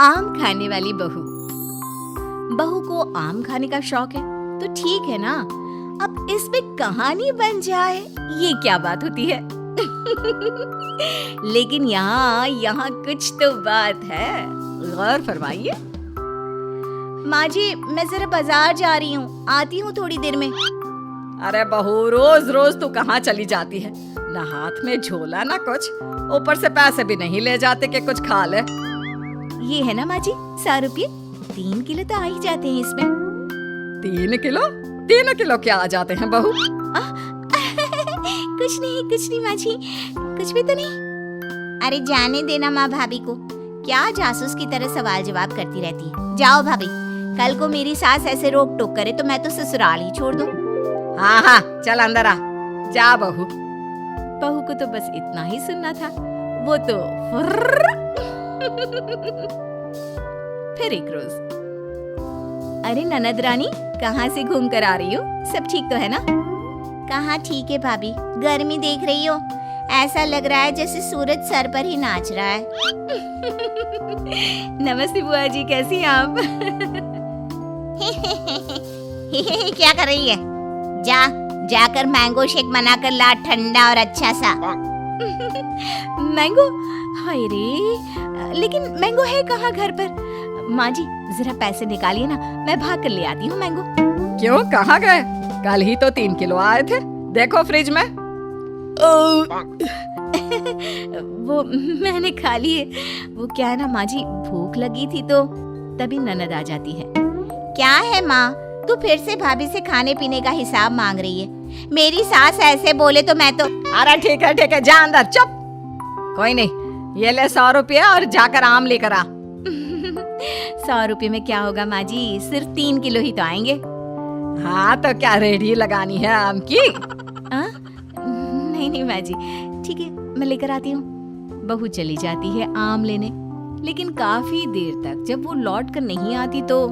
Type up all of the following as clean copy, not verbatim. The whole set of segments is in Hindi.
आम खाने वाली बहू। बहू को आम खाने का शौक है तो ठीक है ना, अब इसमें कहानी बन जाए ये क्या बात होती है। लेकिन यहाँ कुछ तो बात है, गौर फरमाइए। माँ जी मैं जरा बाजार जा रही हूँ, आती हूँ थोड़ी देर में। अरे बहू रोज रोज तू कहाँ चली जाती है, ना हाथ में झोला ना कुछ, ऊपर से पैसे भी नहीं ले जाते कि कुछ खा ले। ये है ना माँ जी 100 रुपये, 3 किलो तो आ ही जाते हैं इसमें। 3 किलो? 3 किलो क्या आ जाते हैं बहू? कुछ नहीं माँ जी, कुछ भी तो नहीं। अरे जाने देना माँ भाभी को, क्या जासूस की तरह सवाल जवाब करती रहती है। जाओ भाभी, कल को मेरी सास ऐसे रोक टोक करे तो मैं तो ससुराल ही छोड़ दूं। हाँ चल अंदर आ, जा बहू। बहू को तो बस इतना ही सुनना था, वो तो फिर एक रोज। अरे ननद रानी कहाँ से घूम कर आ रही हो, सब ठीक तो है ना? कहाँ ठीक है भाभी, गर्मी देख रही हो, ऐसा लग रहा है जैसे सूरज सर पर ही नाच रहा है। नमस्ते बुआ जी, कैसी हैं आप? क्या कर रही है? जाकर मैंगो शेक बनाकर ला, ठंडा और अच्छा सा। मैंगो? हाय रे, लेकिन मैंगो है कहाँ घर पर? माँ जी जरा पैसे निकालिए ना, मैं भाग कर ले आती हूँ मैंगो। क्यों, कहाँ गए? कल ही तो 3 किलो आए थे, देखो फ्रिज में। वो मैंने खा लिए, वो क्या है ना माँ जी, भूख लगी थी तो तभी ननद आ जाती है। क्या है माँ, तू फिर से भाभी से खाने पीने का हिसाब मांग रही है? मेरी सास ऐसे बोले तो मैं तो। अरे ठीक है, जा अंदर, चुप। कोई नहीं, ये ले 100 रुपया और जाकर आम लेकर आ। 100 रुपये में क्या होगा माँ जी, सिर्फ 3 किलो ही तो आएंगे। हाँ तो क्या रेडी लगानी है आम की? नहीं माँ जी, ठीक है मैं लेकर आती हूँ। बहू चली जाती है आम लेने, लेकिन काफी देर तक जब वो लौट कर नहीं आती तो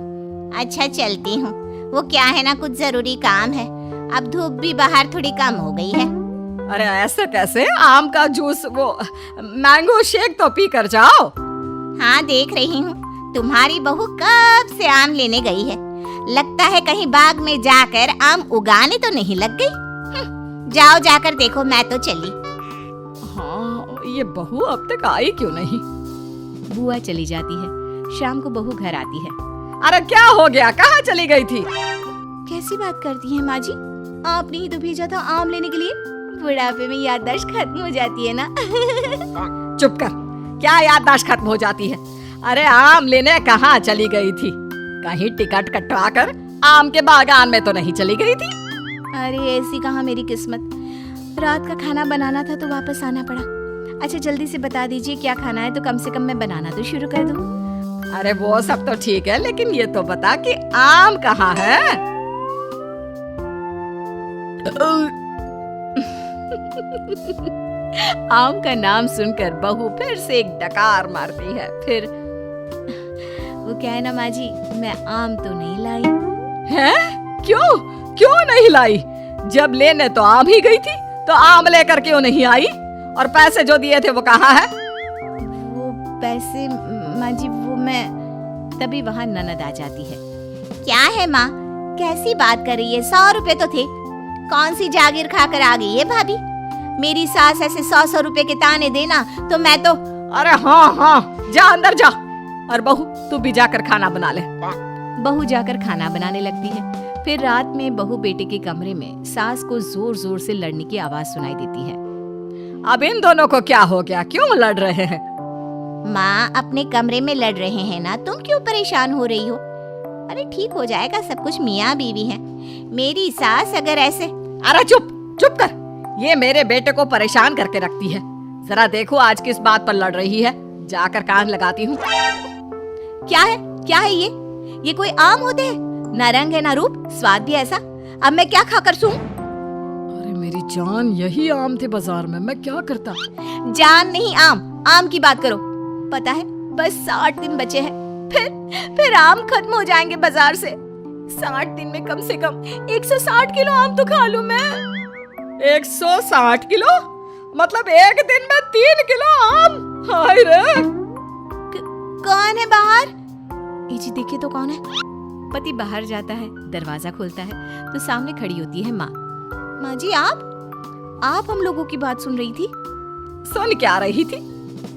अच्छा चलती हूँ, वो क्या है ना कुछ जरूरी काम है, अब धूप भी बाहर थोड़ी कम हो गई है। अरे ऐसे कैसे, आम का जूस, वो मैंगो शेक तो पी कर जाओ। हाँ देख रही हूँ, तुम्हारी बहू कब से आम लेने गई है, लगता है कहीं बाग में जाकर आम उगाने तो नहीं लग गई। जाओ जाकर देखो, मैं तो चली। हाँ ये बहू अब तक आई क्यों नहीं? बुआ चली जाती है, शाम को बहू घर आती है। अरे क्या हो गया, कहाँ चली गई थी? कैसी बात करती है माँ जी, आपने ही तो भेजा था आम लेने के लिए, बुढ़ापे में याददाश्त खत्म हो जाती है ना। चुप कर, क्या याददाश्त खत्म हो जाती है? अरे आम लेने कहाँ चली गई थी? कहीं टिकट कटवा कर आम के बागान में तो नहीं चली गई थी? अरे ऐसी कहाँ मेरी किस्मत, रात का खाना बनाना था तो वापस आना पड़ा। अच्छा जल्दी से बता दीजिए क्या खाना है तो कम से कम मैं बनाना तो शुरू कर दूं। अरे वो सब तो ठीक है, लेकिन ये तो बता कि आम कहाँ है? आम का नाम सुनकर बहू फिर से एक डकार मारती है। फिर वो क्या है ना माँ जी, मैं आम तो नहीं लाई। हैं? क्यों नहीं लाई? जब लेने तो आम ही गई थी, तो आम लेकर क्यों नहीं आई? और पैसे जो दिए थे वो कहाँ है? वो पैसे माँ जी, वो मैं तभी वहाँ ननद आ जाती है। क्या है माँ, कैसी बात कर रही है? 100 रुपए तो थे, कौन सी जागीर खाकर आ गई है भाभी? मेरी सास ऐसे 100 रुपए के ताने देना तो मैं तो। अरे हाँ जा अंदर जा, और बहू तू भी जाकर खाना बना ले। बहू जाकर खाना बनाने लगती है। फिर रात में बहू बेटे के कमरे में सास को जोर जोर से लड़ने की आवाज सुनाई देती है। अब इन दोनों को क्या हो गया, क्यों लड़ रहे हैं? माँ अपने कमरे में लड़ रहे हैं ना, तुम क्यों परेशान हो रही हो? अरे ठीक हो जाएगा सब कुछ, मियाँ बीवी हैं। मेरी सास अगर ऐसे। अरे चुप कर, ये मेरे बेटे को परेशान करके रखती है। जरा देखो आज किस बात पर लड़ रही है, जाकर कान लगाती हूँ। क्या है ये कोई आम होते हैं? ना रंग है ना रूप, स्वाद भी ऐसा। अब मैं क्या खाकर सूं? अरे मेरी जान, यही आम थे बाजार में, मैं क्या करता? जान नहीं आम की बात करो। पता है बस 60 दिन बचे हैं, फिर आम खत्म हो जाएंगे बाजार से। 60 दिन में कम से कम 160 किलो आम तो खा लूं मैं। 160 किलो? मतलब एक दिन में 3 किलो आम? हाय रे। कौन है बाहर? जी देखिए तो कौन है। पति बाहर जाता है, दरवाजा खोलता है तो सामने खड़ी होती है माँ। माँ जी आप हम लोगों की बात सुन रही थी? सुन क्या रही थी?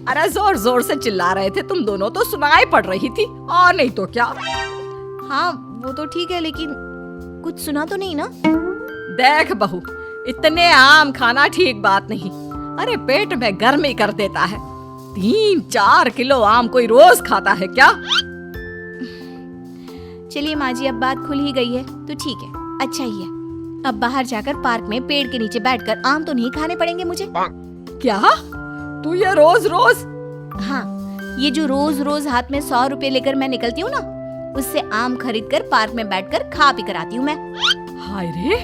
अरे जोर जोर से चिल्ला रहे थे तुम दोनों, तो सुनाई पड़ रही थी, और नहीं तो क्या। हाँ वो तो ठीक है, लेकिन कुछ सुना तो नहीं ना? देख बहू, इतने आम खाना ठीक बात नहीं। अरे पेट में गर्मी कर देता है। 3-4 किलो आम कोई रोज खाता है क्या? चलिए माँ जी, अब बात खुल ही गई है तो ठीक है, अच्छा ही है। अब बाहर जाकर पार्क में पेड़ के नीचे बैठकर आम तो नहीं खाने पड़ेंगे मुझे। क्या? तू ये रोज रोज? हाँ, ये जो रोज रोज हाथ में 100 रुपए लेकर मैं निकलती हूँ ना, उससे आम खरीद कर पार्क में बैठकर खा पी कर आती हूँ मैं। हाय रे,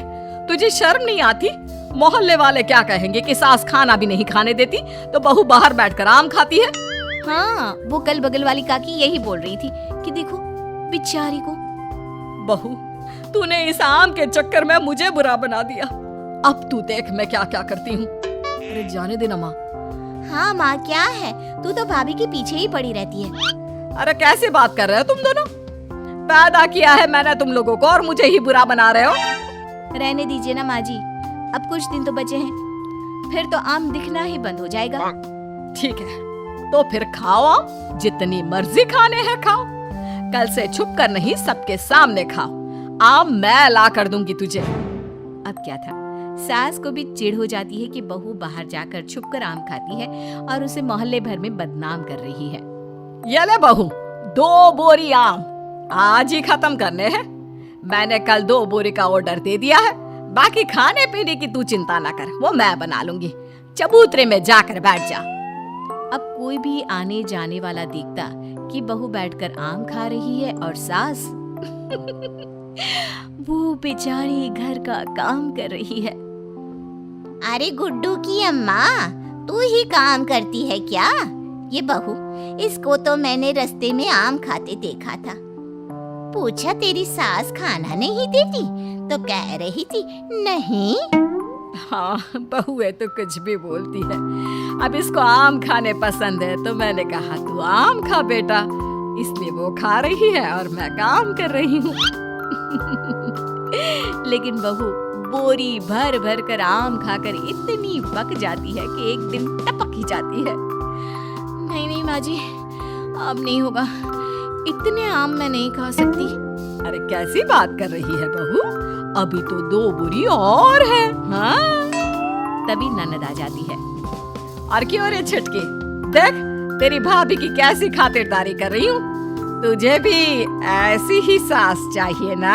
तुझे शर्म नहीं आती? मोहल्ले वाले क्या कहेंगे कि सास खाना भी नहीं खाने देती तो बहू बाहर बैठकर आम खाती है। हाँ, वो कल बगल वाली काकी यही बोल रही थी कि देखो बेचारी को। बहू, तूने इस आम के चक्कर में मुझे बुरा बना दिया। अब तू देख मैं क्या क्या करती हूँ। अरे जाने देना माँ। हाँ माँ, क्या है, तू तो भाभी के पीछे ही पड़ी रहती है। अरे कैसे बात कर रहे हो तुम दोनों? पैदा किया है मैंने तुम लोगों को और मुझे ही बुरा बना रहे हो। रहने दीजिए ना माँ जी, अब कुछ दिन तो बचे हैं, फिर तो आम दिखना ही बंद हो जाएगा। ठीक है, तो फिर खाओ आम, जितनी मर्जी खाने हैं खाओ। कल से छुप कर नहीं, सबके सामने खाओ। आम मैं ला कर दूंगी तुझे। अब क्या था, सास को भी चिढ़ हो जाती है कि बहू बाहर जाकर छुपकर आम खाती है और उसे मोहल्ले भर में बदनाम कर रही है। ये ले बहू, 2 बोरी आम आज ही खत्म करने हैं। मैंने कल 2 बोरी का ऑर्डर दे दिया है। बाकी खाने पीने की तू चिंता ना कर, वो मैं बना लूंगी। चबूतरे में जाकर बैठ जा। अब कोई भी आने जाने वाला देखता कि बहू बैठकर आम खा रही है और सास वो बेचारी घर का काम कर रही है। अरे गुड्डू की अम्मा, तू ही काम करती है क्या? ये बहू, इसको तो मैंने रास्ते में आम खाते देखा था। पूछा तेरी सास खाना नहीं देती तो कह रही थी नहीं। हाँ, बहू है तो कुछ भी बोलती है। अब इसको आम खाने पसंद है तो मैंने कहा तू आम खा बेटा, इसलिए वो खा रही है और मैं काम कर रही हूँ। लेकिन बहू बोरी भर भर कर आम खाकर इतनी पक जाती है कि एक दिन टपक ही जाती है। नहीं नहीं माँ जी, अब नहीं होगा, इतने आम मैं नहीं खा सकती। अरे कैसी बात कर रही है बहू, अभी तो 2 बोरी और है। हाँ? तभी ननद आ जाती है। और क्यों रे छटकी, देख तेरी भाभी की कैसी खातिरदारी कर रही हूँ। तुझे भी ऐसी ही सास चाहिए ना?